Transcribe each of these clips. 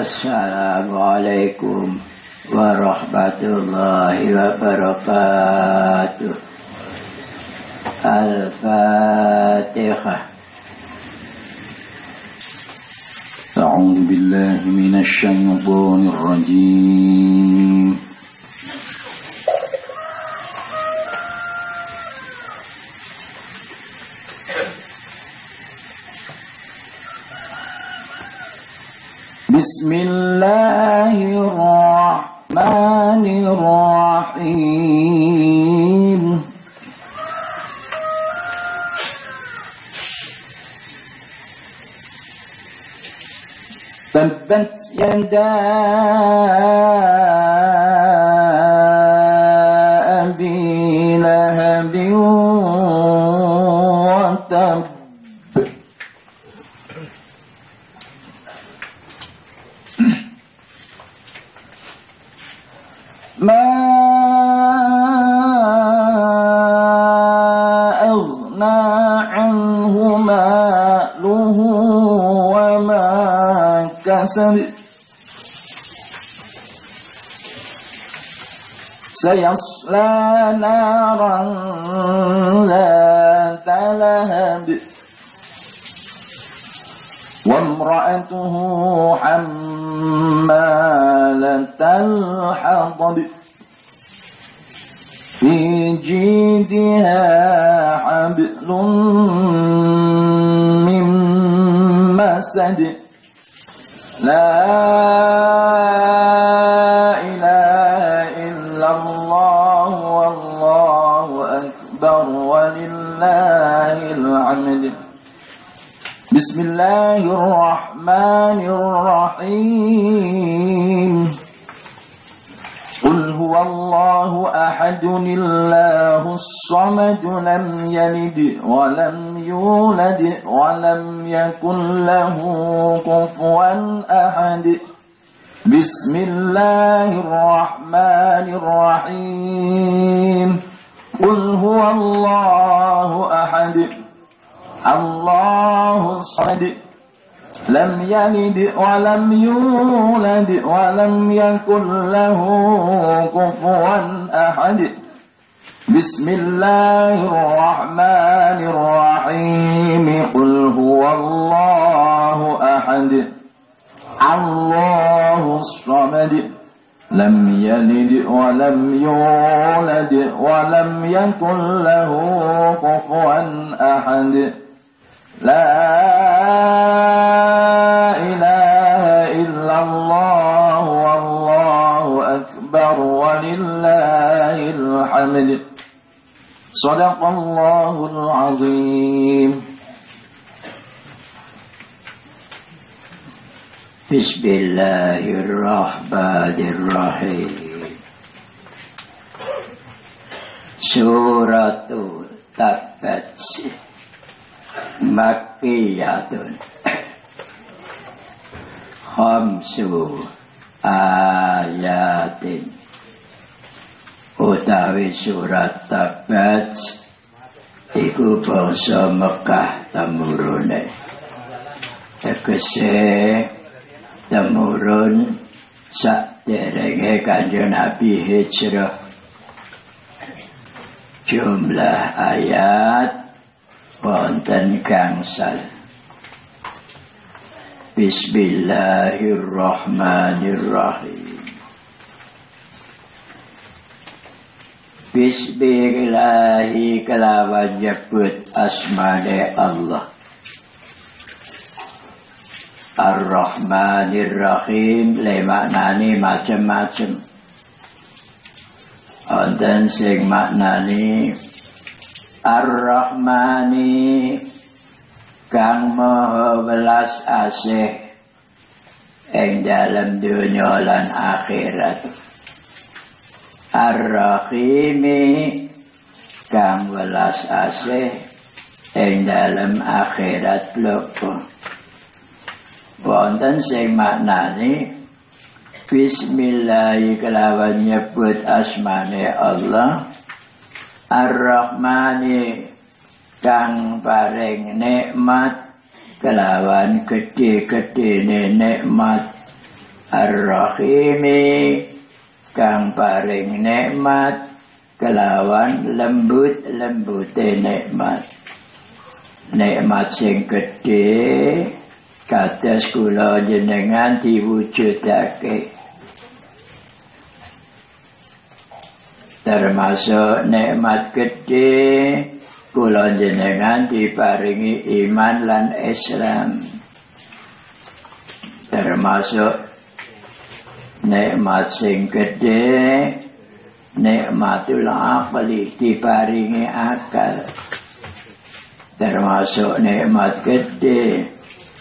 Assalamualaikum warahmatullahi wabarakatuh. Al-Fatihah. A'udzu billahi minasy syaithanir rajim. Bismillahirrahmanirrahim. Tabbat yada abi lahabin wa tab. ما أغنى عنه ماله وما كسب سيصلى نارا ذات لهب وامرأته حمالة الحطب في جيدها حبل من مسد لا إله إلا الله والله أكبر ولله الحمد. Bismillahirrahmanirrahim. Qul huwallahu ahadun illahus samad lam yalid wa lam yulad wa lam yakul lahu kufuwan ahad. Bismillahirrahmanirrahim. Qul huwallahu ahad Allahu samad lam yalid wa lam yulad wa lam yakul lahu kufuwan ahad. Bismillahirrahmanirrahim. Qul huwallahu ahad Allahu samad lam yalid wa lam yulad wa lam yakul lahu kufuwan ahad. La ilaha illallah wallahu akbar walillahil hamd. Shadaqallahul azim. Bismillahirrahmanirrahim. Suratul Tabbat Makkiyatun khamsu ayatin. Utawi surat Tabbat iku basa Mekah temurune. Tegese temurun saderenge Kanjeng Nabi hijrah. Jumlah ayat wonten gangsal. Bismillahirrahmanirrahim. Bismillahi kelawan nyebut asmane Allah. Ar-Rahmanir-Rahim le maknane macem-macem. Wonten sing maknane Ar-Rahmani kang maha welas asih ing dalem dunya lan akhirat. Ar-Rahimi kang welas asih ing dalem akhirat loko. Wonten sing maknane Bismillah kelawan nyebut asmane Allah. Ar-Rahmani kang paring nikmat kelawan gedhe-gedhene nikmat Ar-Rahimi kang paring nikmat kelawan lembut-lembute nikmat. Nikmat sing gedhe kados kula jenengan diwujudake. Termasuk nikmat gedhe kula jenengan diparingi iman lan Islam. Termasuk nikmat sing gedhe nikmatul aqli diparingi akal. Termasuk nikmat gedhe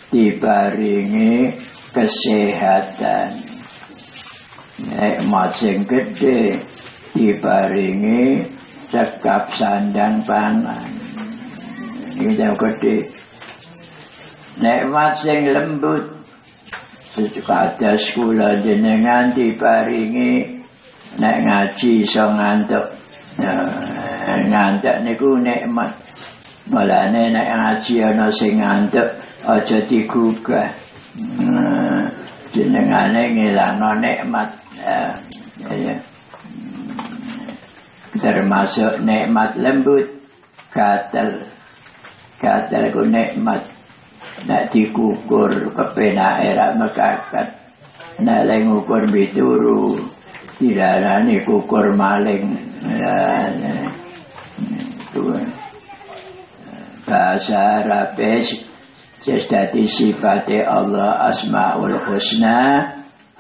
diparingi kesehatan. Nikmat sing gedhe diparingi cekap sandang pangan. Ini yang gedhe. Nikmat sing lembut kados kula jenengan diparingi nek ngaji iso ngantuk. Ngantuk niku nikmat. Mulane nek ngaji ana sing ngantuk aja digugah. Jenengane ngilangno nikmat. Termasuk nikmat lembut gatel. Gatel ku nikmat. Nek dikukur kepenake ra mekakat. Nek lek ngukur mituru dilarani kukur maling. Bahasa Arabe dadi sifate Allah Asmaul Husna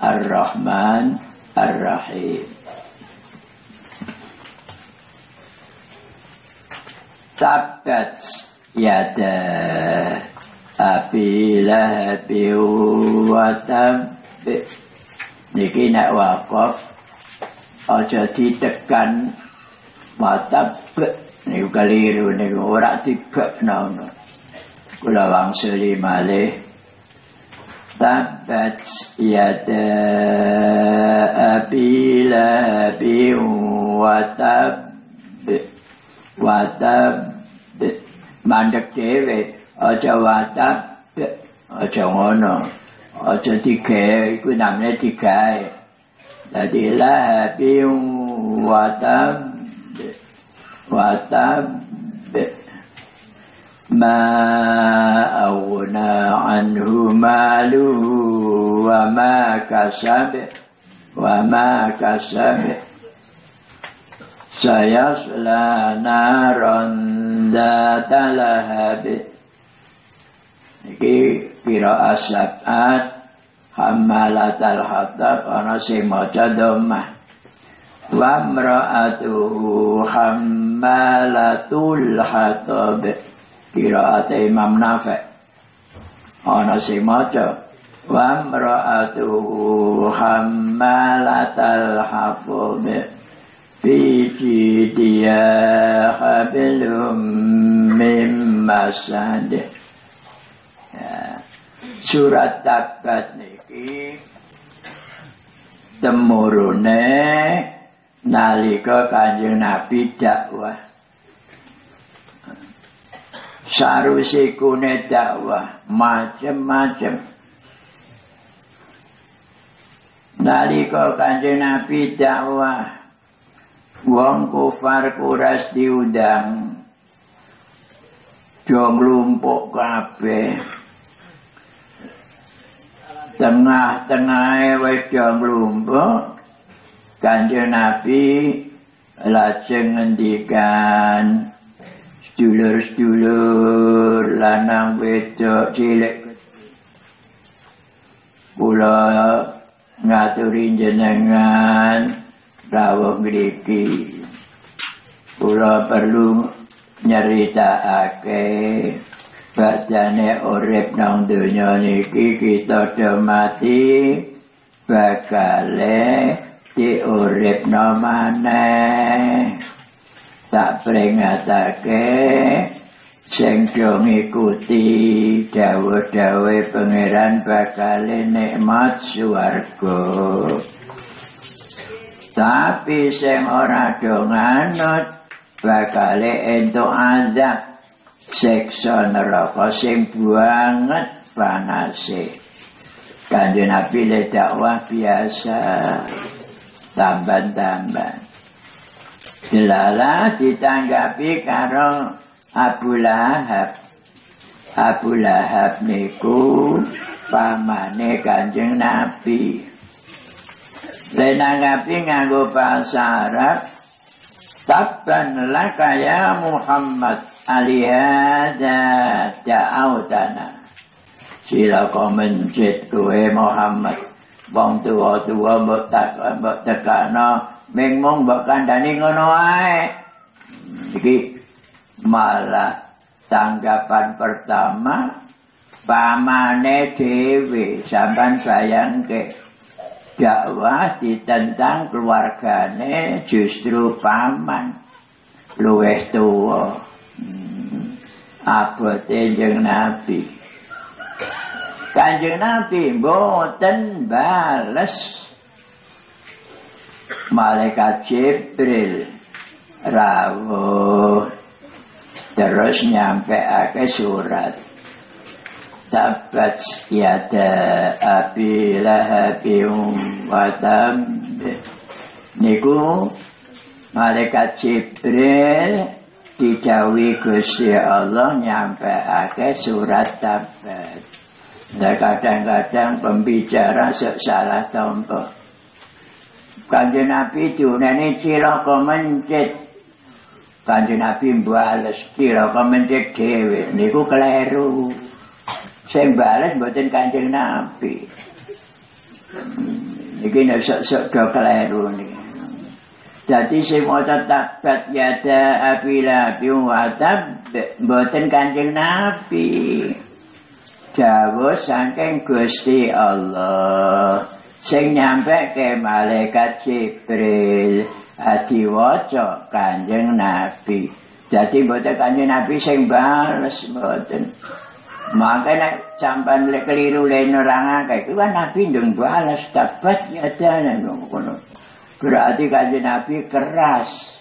Ar-Rahman Ar-Rahim. Tabbat yada Abi Lahabi wa Tab. Niki nek wakaf aja ditekan watab niku keliru niku ora dibekno. Kula wangsuli malih tabbat yada Abi Lahabi wa Tab mandek dhewe aja watab aja ngono aja digawe iku namanya digawe. Dadi Lahabi watab ma aghna anhu maluhu wa ma kasab sayasla naran dzata lahab. Iki qiraat sab'at hammalatal hatab ana sing maca dhammah. Wa imra'atuhu hammalatul hatab. Qiraat Imam Nafi'. Ana sing maca wa imra'atuhu hammalatal hatab. Fi jidiha hablum min masad. Surat Tabbat niki temurune nalika Kanjeng Nabi dakwah. Sarusikune dakwah macem-macem. Nalika Kanjeng Nabi dakwah, wong kufar Quraisy diundang. Do nglumpuk kabeh. Tengah-tengahe wis do nglumpuk, Kanjeng Nabi lajeng ngendikan, sedulur-sedulur lanang wedok cilik, kula ngaturi jenengan rawuh mriki. Kula perlu nyeritakake badane urip nang donya niki kita do mati bakale diuripno maneh. Tak peringatake sing do ngikuti dawuh-dawuhe pangeran bakale nikmat swarga. Tapi sing ora do nganut bakale entuk azab siksa neraka sing banget panase. Kanjeng Nabi le dakwah biasa tamban-tamban. Delala ditanggapi karo Abu Lahab. Abu Lahab niku pamane Kanjeng Nabi. Le nanggapi nganggo bahasa Arab, tabban laka ya Muhammad alihada da'autana. Sila kau mencit kowe Muhammad. Wong tua-tua mbok tekakno mengmong mbok kandhani ngono ae. Iki malah tanggapan pertama pamane dhewe. Sampeyan bayangke dakwah ditentang keluargane justru paman luwih tuwa. Abote Kanjeng Nabi. Kanjeng Nabi mboten bales. Malaikat Jibril rawuh terus nyampeake surat. Tabat yada Abi Lahabin wa tab. Niku malaikat Jibril didhawuhi Gusti Allah nyampeake surat Tabat. Nah, kadang-kadang pembicara salah tompo. Kanjeng Nabi diuneni cilaka mencit. Kanjeng Nabi mbales cilaka mencit dhewe. Niku keliru. Sing bales mboten Kanjeng Nabi. Niki nek sok-sok do keliru niki. Dadi sing maca tabat yada Abi Lahab wa tab mboten Kanjeng Nabi. Dawuh saking Gusti Allah sing nyampe ke malaikat Jibril diwaca Kanjeng Nabi. Jadi mboten Kanjeng Nabi sing bales mboten. Maka nek sampean lek keliru le nerangake kuwi Nabi ndung bales tabat ya ngono. Berarti Kanjeng Nabi keras.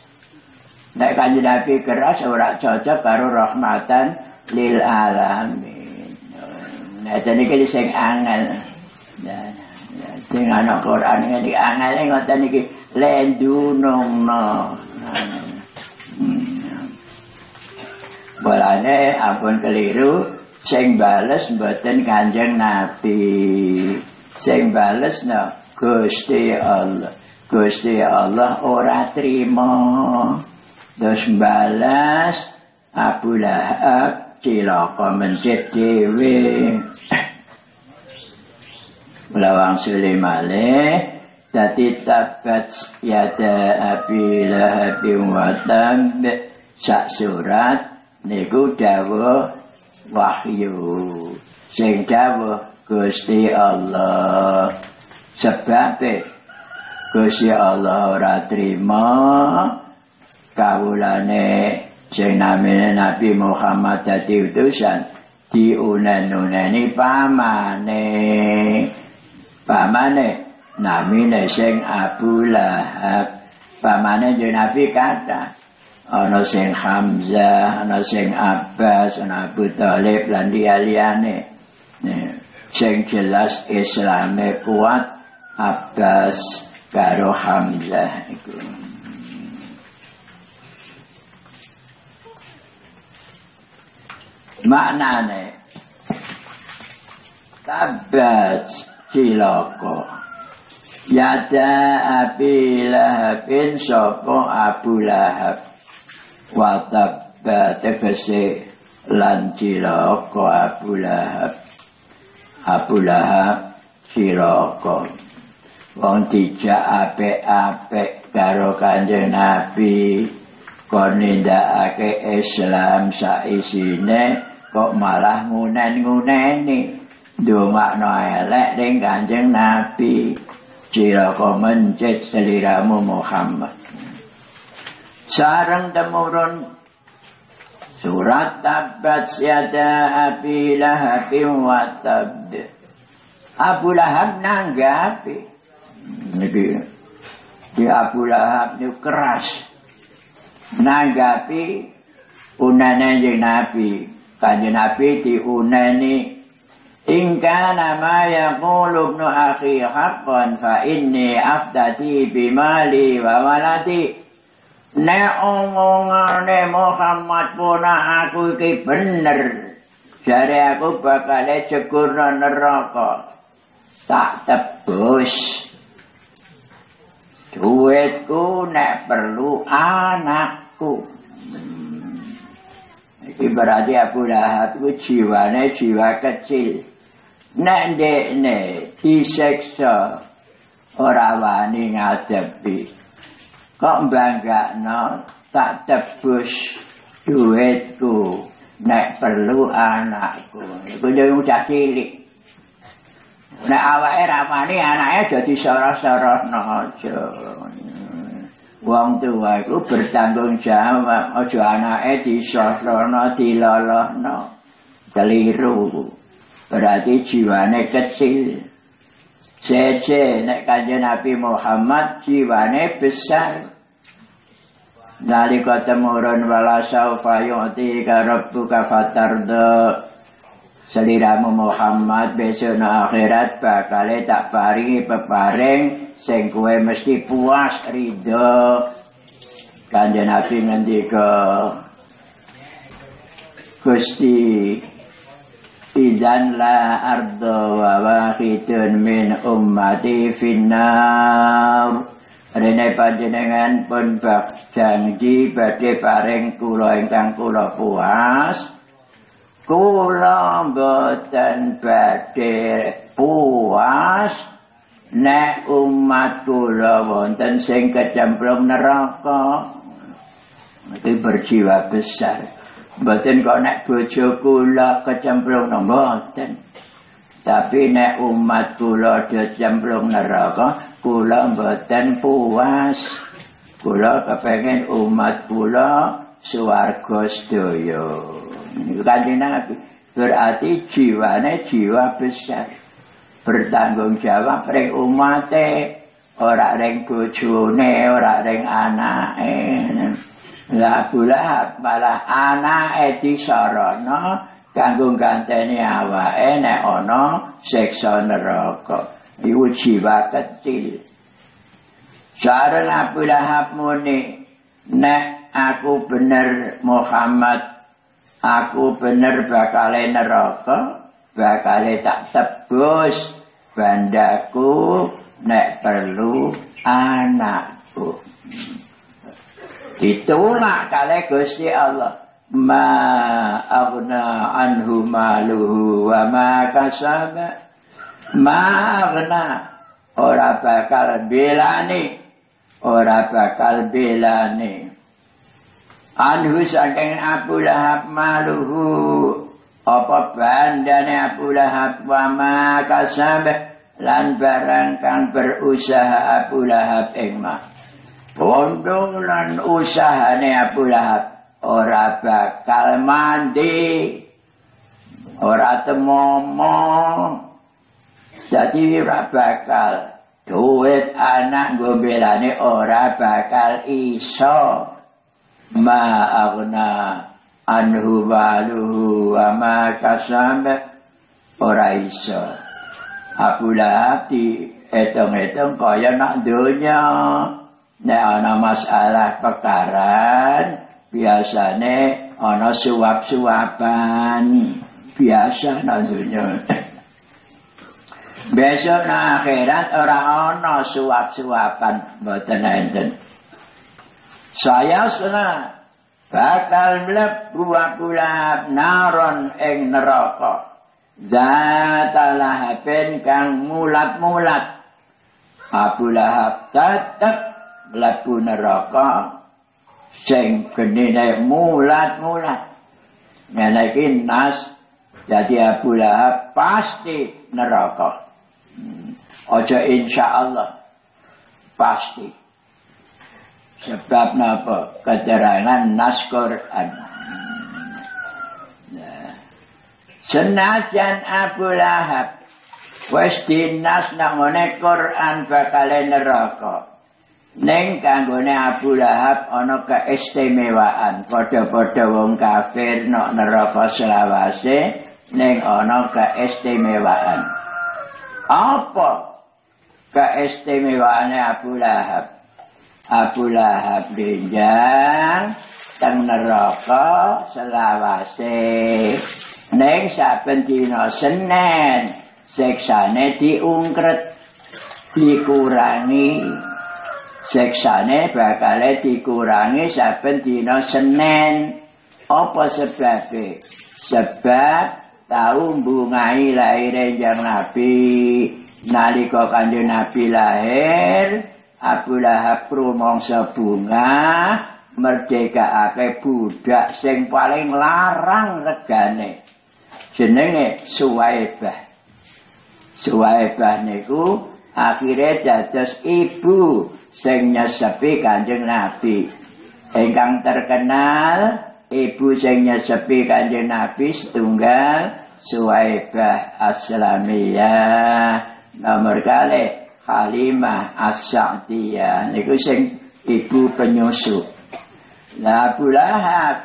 Nek Kanjeng Nabi keras ora cocok karo rahmatan lil alamin. Nah, jadi kita sing angel. Sing ana Quran iki angel ngoten iki lendunungno. Bolane ampun keliru sing bales mboten Kanjeng Nabi. Sing bales Gusti Allah. Gusti Allah ora trima. Terus balas Abu Lahab cilaka mencit dhewe. Lawang sulimale dadi tabat yada Abi Lahab wa tab sak surat niku dawuh wahyu sing dawuh Gusti Allah. Sebab Gusti Allah ora trima kawulane sing namine Nabi Muhammad dadi utusan diunen-uneni pamane namine sing Abu Lahab. Pamane yo Nabi kata ana sing Hamzah, ana sing Abbas, ana Abu Thalib lan liyane. Sing jelas Islame kuat Abbas karo Hamzah iku. Maknane tabat cilaka yada Abi Lahabin sapa Abu Lahab wa tabat tegese lan cilaka Abu Lahab cilaka. Wong dijak apik-apik karo Kanjeng Nabi kon nindakake Islam saisine kok malah ngunen-nguneni ndongakno elek ning Kanjeng Nabi. Cilaka mencit seliramu Muhammad. Sareng temurun surat tabat yada Abi Lahab wa tab. Abu Lahab nanggapi niki di Abu Lahab niku keras nanggapi unane Kanjeng Nabi. Kanjeng Nabi diuneni Ingka nama yaqulu ibnu akhi haqqan fa inni aftati bimali wa walati. Nek omongane Muhammad puna aku iki bener. Jare aku bakal jekurna neraka. Tak tebus. Duitku nek perlu anakku. Iki berarti Abu Lahab itu jiwane jiwa kecil. Nek ndekne disiksa ora wani ngadepi. Kok banggakno tak tebus duitku nek perlu anakku. Iku yo udah cilik. Nek awake ra wani anake dadi sorot-sorotno aja. Wong tua iku bertanggung jawab, aja anake disorotno, dilolohno. Keliru. Berarti jiwane kecil. Cece nek Kanjeng Nabi Muhammad jiwane besar. Nalika temurun wala saufa yu'ti ka rabbuka fatarda. Seliramu Muhammad besok na akhirat bakal tak paringi peparing sing kowe mesti puas ridho. Kanjeng Nabi ngendika Gusti Idan la ardo wa wahidun min ummati finnar. Rene panjenengan pun janji badhe paring kula ingkang kula puas. Kula mboten badhe puas nek umat kula wonten sing kecemplung neraka. Itu berjiwa besar. Mboten kok nek bojo kula kecemplung mboten. Tapi nek umat kula kecemplung neraka, kula mboten puas. Kula kepengin umat kula swarga sedaya. Niku Kanjeng Nabi. Berarti jiwane jiwa besar. Bertanggung jawab ring umate, ora ring bojone, ora ring anake. Lah Abu Lahab malah anake disarana kanggo ganteni awake nek ana siksa neraka. Iku jiwa kecil. Sareng Abu Lahab muni, nek aku bener Muhammad, aku bener bakal neraka, bakal tak tebus bandaku nek perlu anakku. Ditolak kali Gusti Allah. Ma aghna anhu maluhu wa ma kasaba. Ma aghna ora bakal belani. Ora bakal belani. Anhu saking Abu Lahab maluhu. Apa bandane Abu Lahab wa ma kasaba. Lan barang kang berusaha Abu Lahab ing ma. Bondo lan usahane Abu Lahab ora bakal mandi, ora temomo, jadi ora bakal duit anak gombelane ora bakal iso. Ma aghna anhu waluhu wa ma kasab ora iso. Abu Lahab dihitung-hitung kaya nak donya. Nek ana masalah perkaran, biasane ana suap-suapan, biasa nang dunya. Besok nang akhirat ora ana suap-suapan, mboten enten. Saya sana bakal mlebu Abu Lahab naron ing neraka. Zatalahaben kang mulat-mulat. Abu Lahab tetep mlebu neraka sing genine mulat-mulat. Ngene iki nas dadi Abu Lahab pasti neraka. Aja insyaallah pasti. Sebab napa? Keterangan nas Quran. Senajan Abu Lahab wis dinas nang ngene Quran bakal neraka. Ning kanggone Abu Lahab ana keistimewaan. Padha-padha wong kafir nok neraka selawase, ning ana keistimewaan. Apa keistimewaane Abu Lahab? Abu Lahab benjang teng neraka selawase. Ning saben dina Senin siksane diungkret, dikurangi. Siksane bakal dikurangi saben dina Senin. Apa sebabnya? Sebab tahu bungai lahir Kanjeng Nabi. Nalika Kanjeng Nabi lahir, Abu Lahab rumangsa bunga merdekake budak sing paling larang regane. Jenenge Suwaibah. Suwaibah niku akhire dados ibu sing nyesepi Kanjeng Nabi. Ingkang terkenal ibu sing nyesepi Kanjeng Nabi setunggal Suwaibah As-Salamiyah. Nomor kalih Halimah As-Sa'diyah niku sing ibu penyusu. Nah, Abu Lahab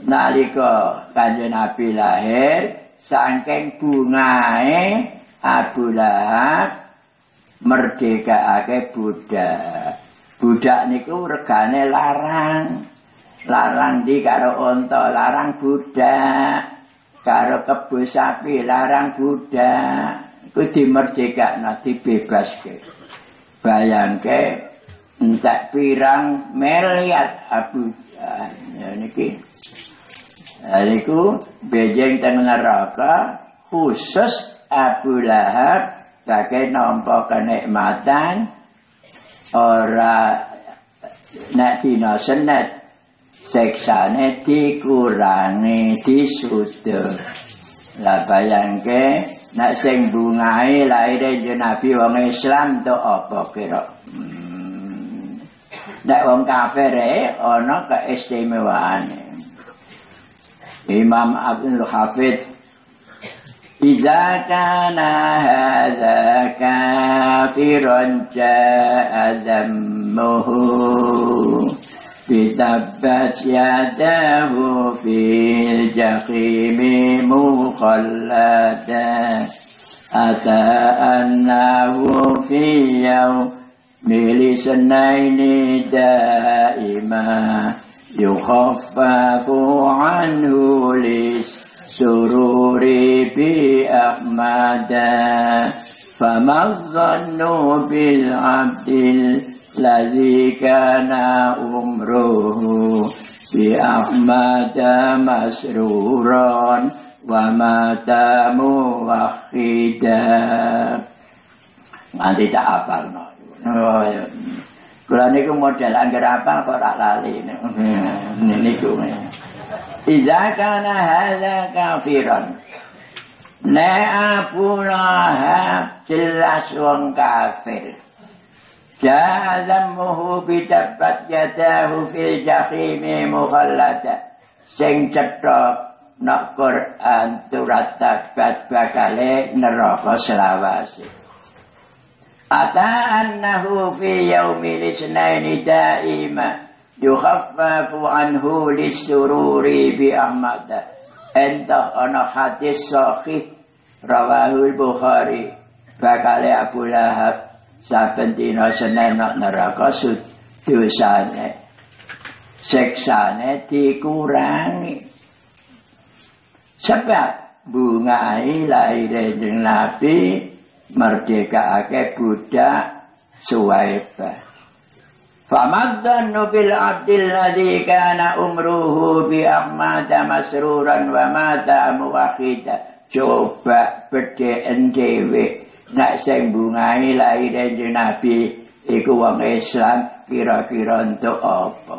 nalika Kanjeng Nabi lahir saking bungae Abu Lahab merdekake budak. Budak niku regane larang. Larang di karo unta, larang budak. Karo kebo sapi, larang budak. Iku dimerdekakno, dibebaske. Bayangke entek pirang miliar Abu niki. Niku benjing teng neraka khusus Abu Lahab bagai nampa kenikmatan ora nek dina Senin siksane dikurangi, disudur. Lah bayangke nek sing bungae lahir Kanjeng Nabi wong Islam tok apa kira? Nek wong kafir ana keistimewaane. Imam Abdul Hafid Idza kana hadza kafirun ja'a dhammuhu bitabbat yadahu fil jahimi mukhallada ata annahu fi yawmil isnaini daima yukhaffafu anhu lis-sururi bi ahmada famadhannu bil abdil ladzi kana umruhu bi ahmada masruran wa mata muwahhida. Nanti tak apalno. Kula niku model angger apa kok ora lali niku. Idza kana hadza kafiran. Abu Lahab jelas wong kafir. Ja'adhammuhu bitabbat yadahu fil jahimi mukhallada. Sing cetok nak Quran turat tabat bakale neraka selawase. Ata annahu fi yaumil isnaini daima yukhaffafu anhu lisururi bi Ahmad. Entah ana hadis sahih rawahul Bukhari bakale Abu Lahab saben dina Senin nak neraka dosane siksane dikurangi. Sebab bungai lahir Kanjeng Nabi merdekake budak Suwaibah. Famadhannu bil abdil ladzi kana umruhu bi Ahmad masruran wa mata muwahhida. Coba bedheken dhewe nek sing bungai lahir Kanjeng Nabi iku wong Islam kira-kira entuk apa?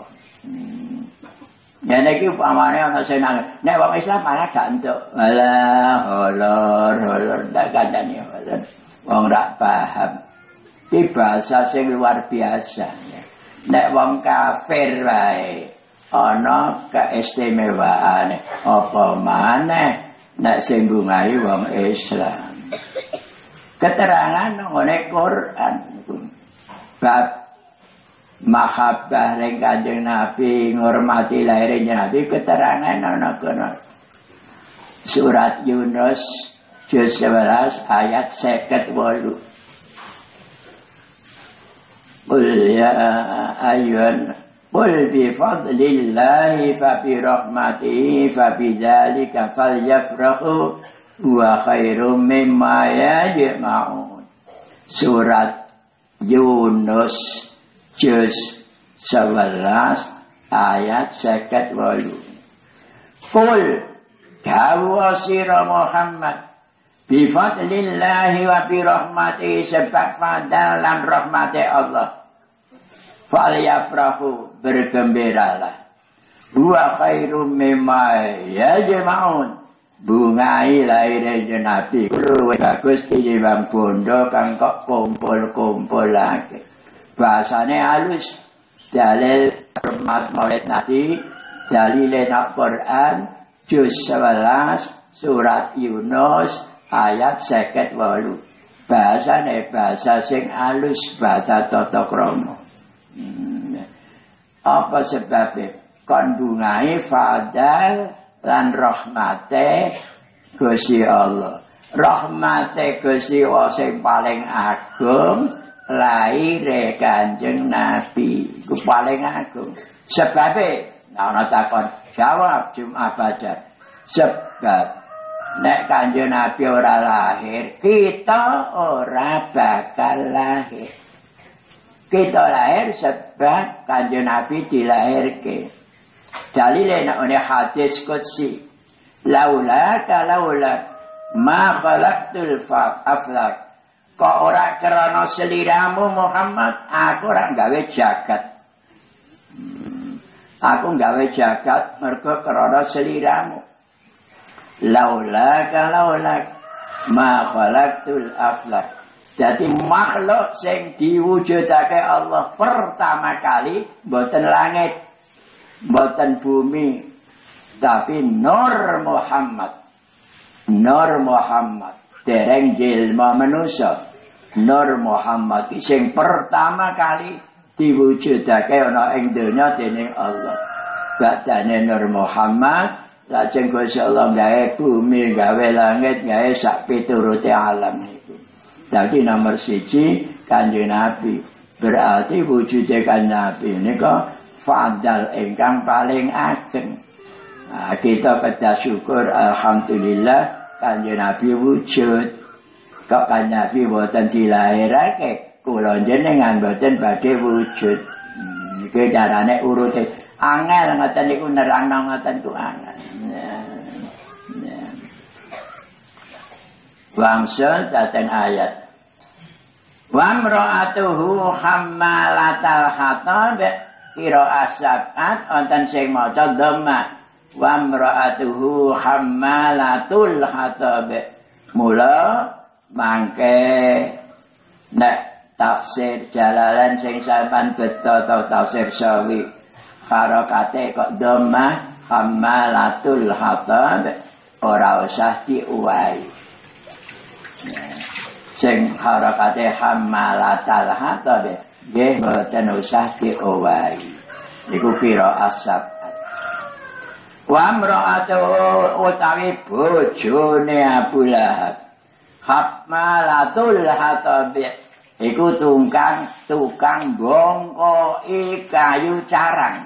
Ya niki upamane ana sing nek wong Islam malah gak entuk. Alah holor ndak kandhane holor. Wong ra paham. Iki bahasa sing luar biasa. Nek wong kafir wae ana keistimewaane. Apa maneh nek sing bungai wong Islam. Keterangan ngene Quran. Bab mahabbah ring Kanjeng Nabi, ngurmati lahir Nabi, keterangan ana kono. Surat Yunus juz 11 ayat 58. Qul ya ayyuhan qul bi fadlillahi fa bi rahmatihi fa bi dzalika falyafrahu wa khairum mimma yajma'un. Surat Yunus juz 11 ayat 58. Qul dawuh sira Muhammad bi fadlillahi wa bi rahmatihi sebab fadal lan rahmati Allah. Falyafrahu bergembiralah. Wa khairum mimma yajma'un. Bungai lahir Nabi luwih bagus tinimbang bondo kang kok kumpul-kumpulake. Bahasane halus. Dalil rahmat maulid Nabi, dalil Al-Qur'an juz 11 surat Yunus ayat 58. Bahasane bahasa sing halus, bahasa tata krama. Apa sebabnya? Kandungai fadal lan rahmate Gusti Allah. Rahmate Gusti Allah sing paling agung laire Kanjeng Nabi. Ku paling agung. Sebabnya ana takon jawab Jumat Badar. Sebab nek Kanjeng Nabi ora lahir, kita ora bakal lahir. Kita lahir sebab Kanjeng Nabi dilahirke. Dalile nek ana hadis qudsi. Laula ma khalaqtul aflak. Kok ora krana seliramu Muhammad, aku ora gawe jagat. Aku gawe jagat mergo krana seliramu. Laula ma khalaqtul aflak. Jadi makhluk sing diwujudake Allah pertama kali mboten langit, mboten bumi, tapi Nur Muhammad. Nur Muhammad dereng jilma manusia. Nur Muhammad sing pertama kali diwujudake ana ing donya dening Allah. Badane Nur Muhammad lajeng Gusti Allah gawe bumi, gawe langit, gawe sak piturute alam itu. Jadi nomor 1 Kanjeng Nabi. Berarti wujudnya Kanjeng Nabi ini kok fadal ingkang paling ageng. Nah, kita kedah syukur alhamdulillah Kanjeng Nabi wujud. Kok Kanjeng Nabi boten dilahirake, kula jenengan boten badhe wujud. Iki carane urute angel ngoten niku nerangno ngoten ku angel. Wangsul dateng ayat. Wa imra'atuhu hammalatal hatab kira asab'at wonten sing maca dhammah. Wa imra'atuhu hammalatul hatab. Mula mangke nek tafsir Jalalain sing sampean beta ta tafsir Sawi harakate kok dhammah hammalatul hatab ora usah diuwahi. Sing harakate hammalatal hatab nggih mboten usah diowahi. Iku kira asab. Wa imra'atu utawi bojone Abu Lahab. Hammalatul hatab iku tukang bongkoki kayu carang.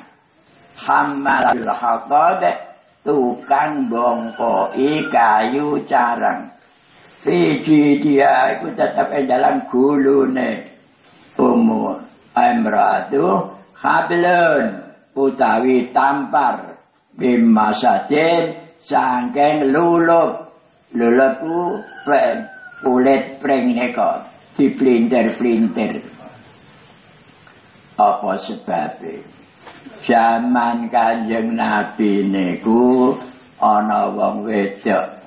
Hammalatul hatab tukang bongkoki kayu carang. Fiji dia itu tetap dalam gulune umur imratu hablun utawi tampar bimasadin sangking lulup ku kulit pring neka diplinter-plinter. Apa sebabnya? Zaman Kanjeng Nabi niku ana wong wedok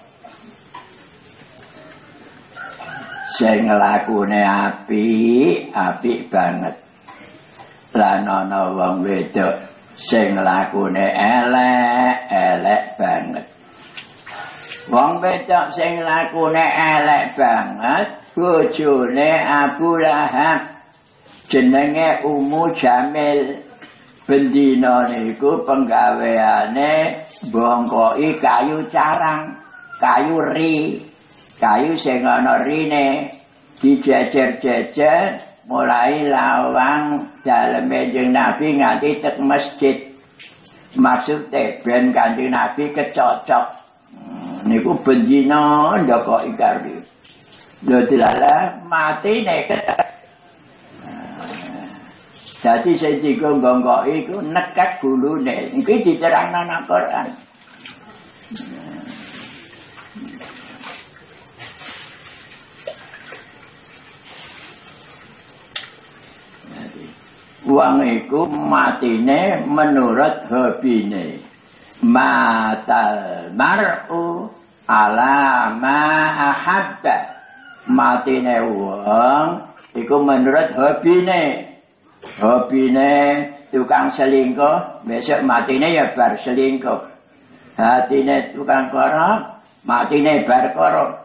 sing lakune apik banget. Lan ana wong wedok sing lakune elek banget. Wong wedok sing lakune elek banget bojone Abu Lahab jenenge Ummu Jamil. Bendina niku penggaweane bongkoki kayu carang. kayu ri, kayu sing ana rine dijejer-jejer mulai lawang daleme Kanjeng Nabi nganti tek masjid. Maksudnya ben Kanjeng Nabi kecocok. Niku bendina ndokoki kari. Lho dilala matine ketek. Dadi sing digonggongoki iku nekek gulune. Iki diterangno nang Quran. Wong iku matine menurut hobine. Matal mar'u ala ma ahabba. Matine wong iku menurut hobine. Hobine tukang selingkuh, besok matine ya bar selingkuh. Hatine tukang korok, matine bar korok.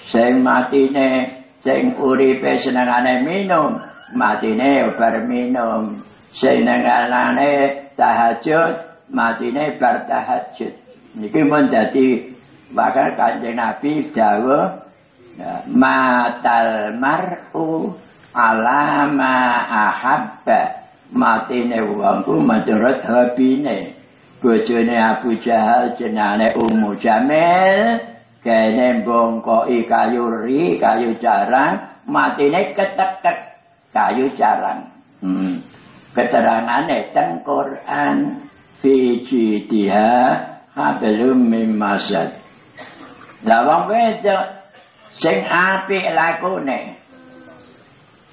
Sing matine sing uripe senengane minum, matine bar minum. Sing nengalane tahajud, matine bar tahajud. Niki mun dadi bakal Kanjeng Nabi dawuh matal mar'u alama ahabba. Matine wong ku menurut hobine. Bojone Abu Jahal jenenge Ummu Jamil, kene bongkoki kayu ri, kayu jarang, matine ketekek kayu jarang. Keterangane teng Quran fi jidiha hablum mim masad. Lah wong wedok sing apik lakune.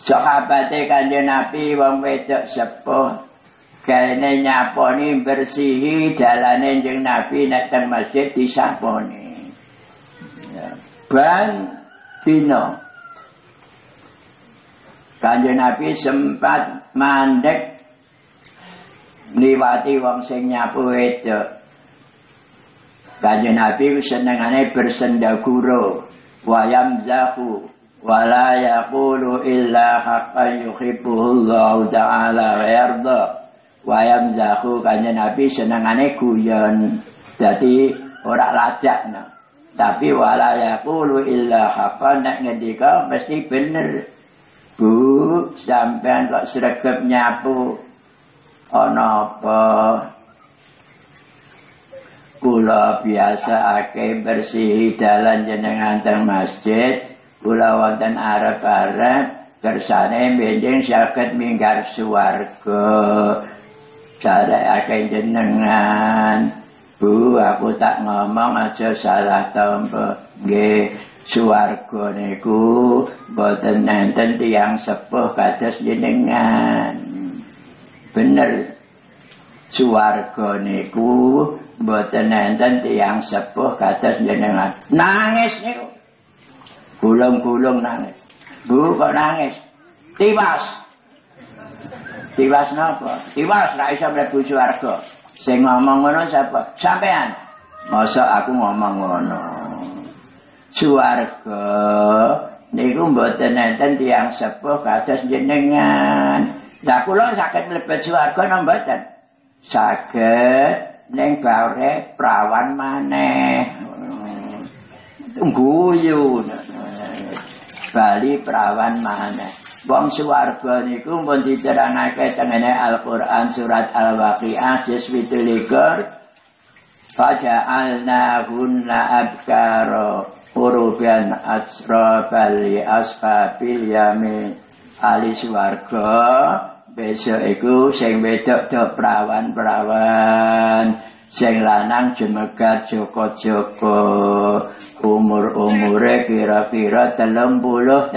Sahabate Kanjeng Nabi wong wedok sepuh kene nyaponi bersihi dalane Kanjeng Nabi nek teng masjid disaponi. Ban dino Kanjeng Nabi sempat mandek liwati wong sing nyapu wedok. Kanjeng Nabi senengane bersendaguro wayam zahu wala yaqulu illa haqqan yuhibbuhu Allah ta'ala wa yarda. Wayam zahu Kanjeng Nabi senengane guyon. Jadi ora lajak no. Tapi wala yaqulu illa haqqan, nek ngendika mesti bener. Bu, sampean kok sregep nyapu ana apa? Kula biasa akeh bersihi dalan jenengan teng masjid, kula wonten arep-arep kersane benjing saged minggar swarga. Jare akeh jenengan, Bu, aku tak ngomong aja salah tampa. Nggih, swarga niku boten nenten tiyang sepuh kados jenengan. Bener. Swarga niku boten nenten tiyang sepuh kados jenengan. Nangis niku. Gulung-gulung nangis. Bu, kok nangis? Tiwas. Tiwas napa? Tiwas ra iso mlebu swarga. Sing ngomong ngono sapa? Sampean. Mosok aku ngomong ngono. Swarga niku mboten nenten tiyang sepuh kados jenengan. Lah kula saged mlebet swarga napa mboten? Saged ning bare prawan maneh. Guyu. Bali prawan maneh. Wong swarga niku pun diterangake tengene Al-Qur'an surat Al-Waqiah juz 17. Faja'alnahunna abkara uruban asrabal li ashabil yamin. Ali swarga besok iku sing wedok do prawan-prawan, sing lanang jemegar joko-joko. Umur-umure kira-kira 33.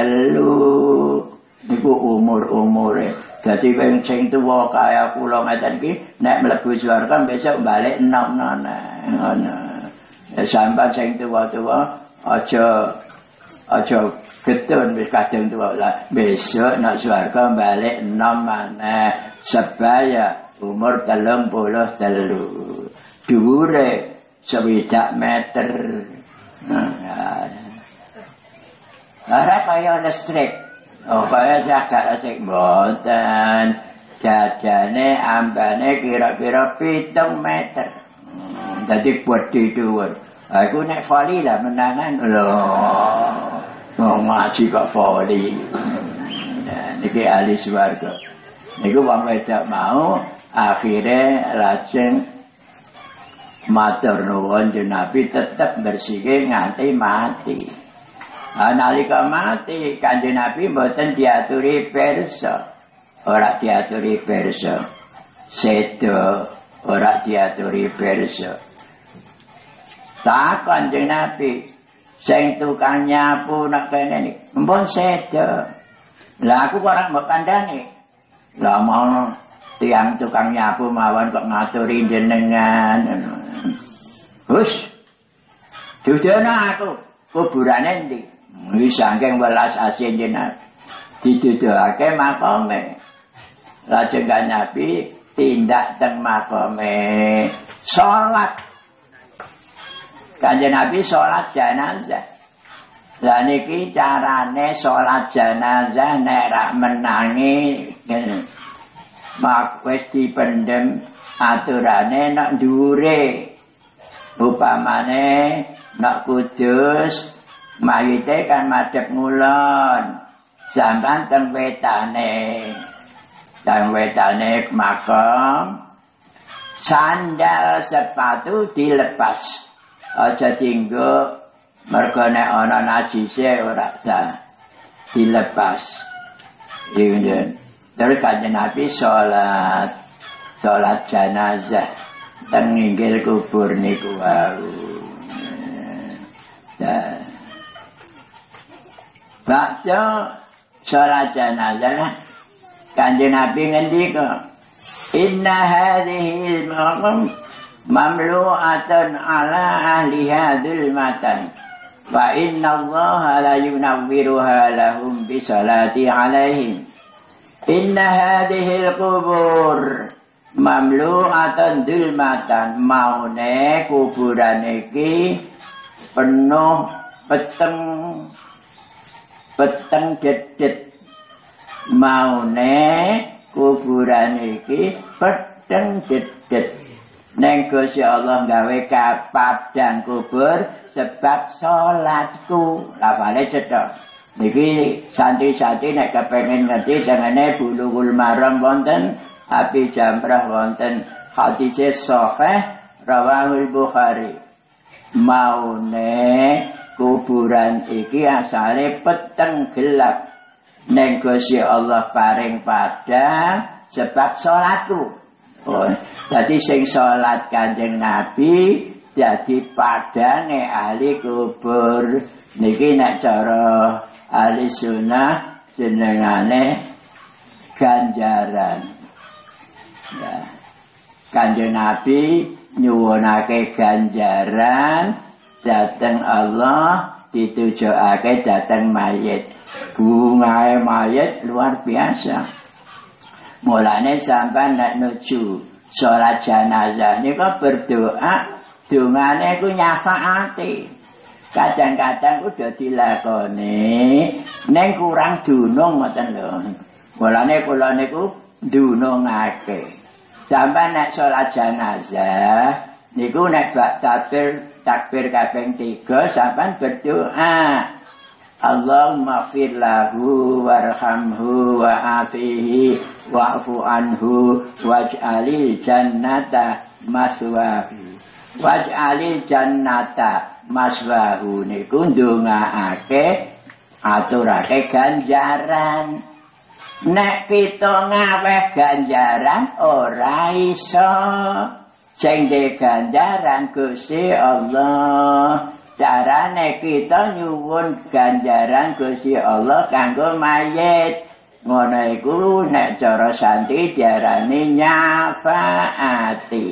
Niku umur-umure. Dadi sing tuwa kaya kula ngeten iki nek mlebu swarga besok balik enom-enom. Ngono. Ya sampeyan sing tuwa-tuwa aja getun wis kadung tuwa lah. Besok nek swarga balik enom maneh. Sebaya umur 33. Dhuwure 60 meter. Ora kaya listrik. Oh, kaya jagat asik mboten. Dadane ambane kira-kira 7 meter. Dadi gedhe dhuwur. Aku nek voli lah menangan lho. Wong ngaji kok voli. Niki ahli swarga. Niku wong wedok mau akhirnya lajeng matur nuwun Nabi tetep bersike nganti mati. Nalika mati Kanjeng Nabi mboten diaturi pirsa. Ora diaturi pirsa. Sedo ora diaturi pirsa. Tak Kanjeng Nabi sing tukang nyapu nek kene niki mpun sedo. Lah aku kok ora mbok kandhani. Lah mau tiang tukang nyapu mawon kok ngaturi jenengan. Hus. Dudono aku kuburane ndi? Wis saking welas asih jenengan. Diduduhake makome. Lajeng Kanjeng Nabi tindak teng makome salat. Kanjeng Nabi salat jenazah. Lah niki carane salat jenazah nek ra menangi mak wis dipendhem aturane nek dhuwure. Upamane nek Kudus mayite kan madhep ngulon. Sampeyan teng wetane. Teng wetane makam sandal sepatu dilepas. Aja tinggo mergo nek ana najise ora sah dilepas. Iki terus Kanjeng Nabi salat jenazah teng inggil kubur niku wau. Bakso salat jenazah Kanjeng Nabi ngendika inna hadhihi al-maqam mamlu'atan ala ahliha dzulmatan wa inna allaha la yunawwiruha lahum bi salati alaihim inna hadhihi al-qubur mamlu'atan dzulmatan maune kuburan iki penuh peteng dedet maune kuburan iki peteng dedet. Neng Gusti Allah gawe padang kubur sebab salatku. Lafale cetha. Niki santri-santri nek kepengin ngerti dengane Bulughul Maram wonten, Abi Jamrah wonten, hadis sahih rawahul Bukhari. Maune kuburan iki asale peteng gelap. Neng Gusti Allah paring padang sebab salatku. Oh, jadi sing salat Kanjeng Nabi jadi padange ahli kubur. Niki nek cara ahli sunnah jenengane ganjaran. Ya. Kanjeng Nabi nyuwunake ganjaran dhateng Allah ditujokake dhateng mayit. Bungae mayit luar biasa. Mulane sampean nek nuju salat jenazah niku berdoa, dongane ku nyafaati. Kadang-kadang udah dilakoni, ning kurang dunung ngoten lho. Mulane kula niku dunungake. Sampean nek salat jenazah niku nek bak takbir kaping 3 sampean berdoa. Allahumma fir lahu warhamhu wa'afihi wa'fu anhu waj'alil jannata maswahu. Waj'alil jannata maswahu niku ndongaake aturake ganjaran. Nek kita ngaweh ganjaran ora iso. Sing de ganjaran Gusti Allah. Carane kita nyuwun ganjaran Gusti Allah kanggo mayit. Ngono iku nek cara santri diarani nyafaati.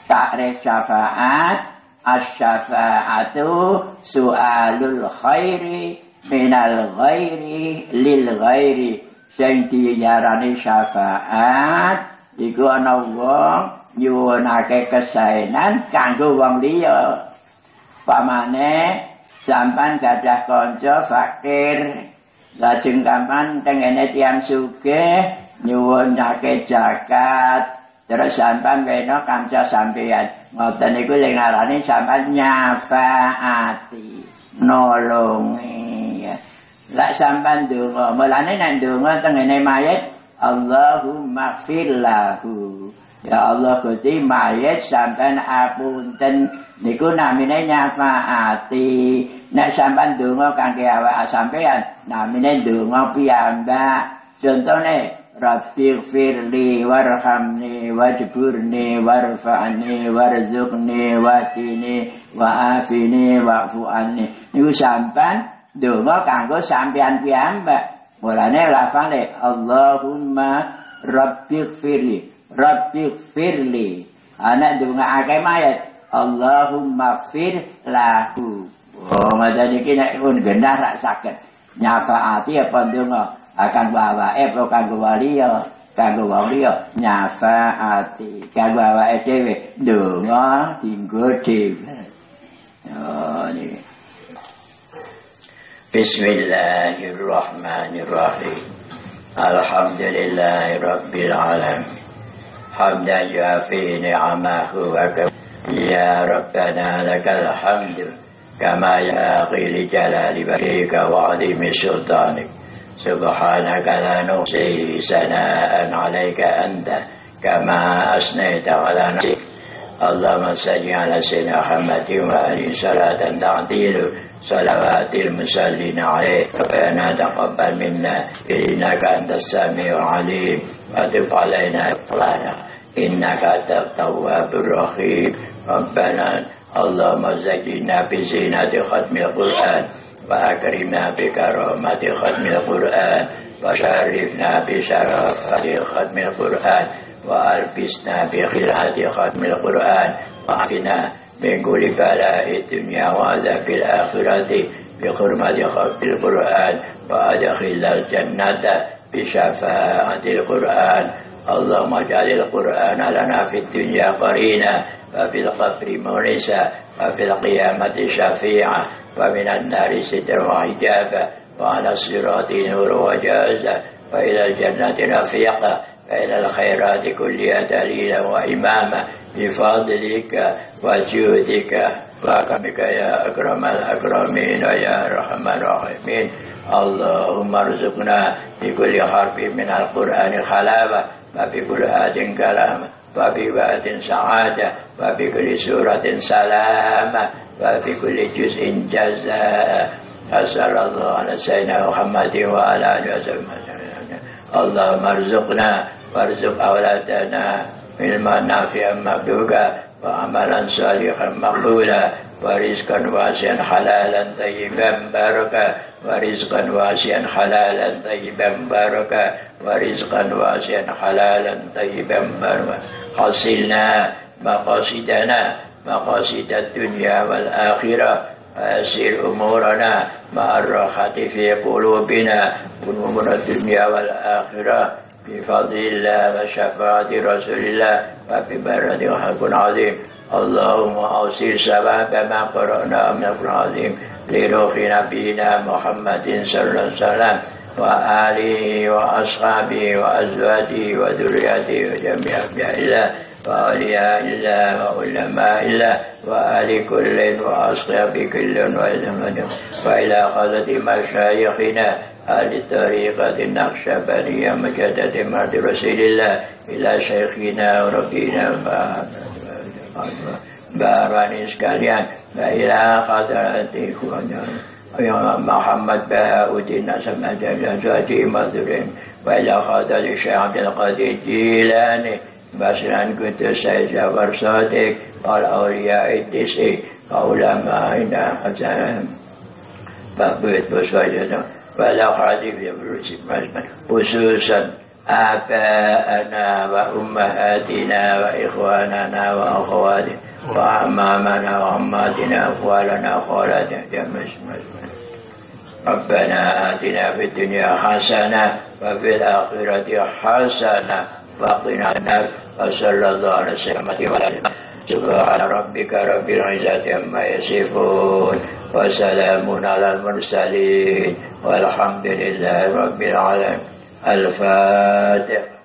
Takrif syafaat, asy-syafa'atu su'alul khairi minal ghairi lil ghairi. Sing diarani syafaat iku ana wong nyuwunake kesaenan kanggo wong liya. Pamane sampan gadah kanca fakir lajeng sampan tengene tiyang sugih nyuwunake zakat terus sampean wena kanca sampeyan ngoten niku sing ngarani sampean nyafaati nolongi ya. Lek sampean ndonga mulane nek ndonga tengene mayit Allahumma ighfir lahu. Ya Allah Gusti mayit sampean apunten niku namine nyafaati. Nek sampean ndonga kangge awak sampean namine ndonga piyambak. Contone Rabbighfirli warhamni wajburni warfa'ni warzuqni watini wa'afini wa'fu anni. Niku sampean ndonga kanggo sampean piyambak. Mulane lafale Allahumma Rabbighfirli. Anak ndongakake mayit Allahumma ighfir lahu. Oh, ngoten iki nek pun genah rak saged nyafaati apa ndonga akan awake apa kanggo waliya, kanggo wong liya nyafaati. Kanggo awake dhewe ndonga dienggo dhewe. Oh, niki. Bismillahirrahmanirrahim. Alhamdulillahi rabbil alamin. Hamdan yuafi ni'amahu wa ya Rabbana lakal hamdu kama yaqi li jalali wajhika wa 'azimi sultanik. Subhanaka la nuhsi sana'an 'alaika anta kama asnaita 'ala nafsik. Allahumma salli 'ala sayyidina Muhammadin wa alihi salatan ta'dilu صلوات المصلين عليه ربنا تقبل منا إنك أنت السميع العليم وتب علينا إقلانا إنك أنت التواب الرحيم ربنا اللهم زينا بزينة ختم القرآن وأكرمنا بكرامة ختم القرآن وشرفنا بشرف ختم القرآن وألبسنا بخلعة ختم القرآن وعافنا من كل بلاء الدنيا وعذاب الآخرة بحرمة ختم القرآن وأدخل الجنة بشفاعة القرآن. اللهم اجعل القرآن لنا في الدنيا قرينا وفي القبر مونسا وفي القيامة شفيعا ومن النار سترا وحجابا وعلى الصراط نور وجازا وإلى الجنة رفيقا وإلى الخيرات كلها دليلا وإماما بفضلك وجودك وكرمك يا أكرم الأكرمين يا أرحم الراحمين. اللهم ارزقنا بكل حرف من القرآن حلاوة وبكل آية كلامة وبواد سعادة وبكل سورة سلامة وبكل جزء جزاء. أسأل الله على سيدنا محمد وعلى آله وصحبه. اللهم ارزقنا وارزق أولادنا علما نافعا مبلوغا وعملا صالحا مقبولا ورزقا واسعا حلالا طيبا باركا ورزقا واسعا حلالا طيبا باركا ورزقا واسعا حلالا طيبا باركا. حصلنا مقاصدنا مقاصد الدنيا والآخرة ويسر أمورنا مع الراحة في قلوبنا أمور الدنيا والآخرة بفضل الله وشفاعة رسول الله وببركة حق عظيم. اللهم أوصل ثواب ما قرأنا من القرآن العظيم لروح نبينا محمد صلى الله عليه وسلم وآله وأصحابه وأزواجه وذريته وجميع أنبياء الله وأولياء الله وعلماء الله وآل كل وأصحاب كل وإلى قادة مشايخنا أهل الطريقة النقشبندية مجدد مرد رسول الله إلى شيخنا وربنا باراني sekalian وإلى خضرته محمد بهاء الدين سمعت الأزواجه مذرين وإلى خضر الشيخ عبد القادر الجيلاني بشرا كنت سيد جعفر صادق والأولياء التسع وعلمائنا حسن بابت بسوجنا ولا خادم يبرز خصوصا آباءنا وأمهاتنا وإخواننا وأخواتنا وأعمامنا وعماتنا وأخوالنا وخالاتنا ربنا آتنا في الدنيا حسنة وفي الآخرة حسنة وقنا النار وصلى الله على سيدنا محمد. سبحان ربك رب العزة عما يصفون وسلام على المرسلين والحمد لله رب العالمين. الفاتحة.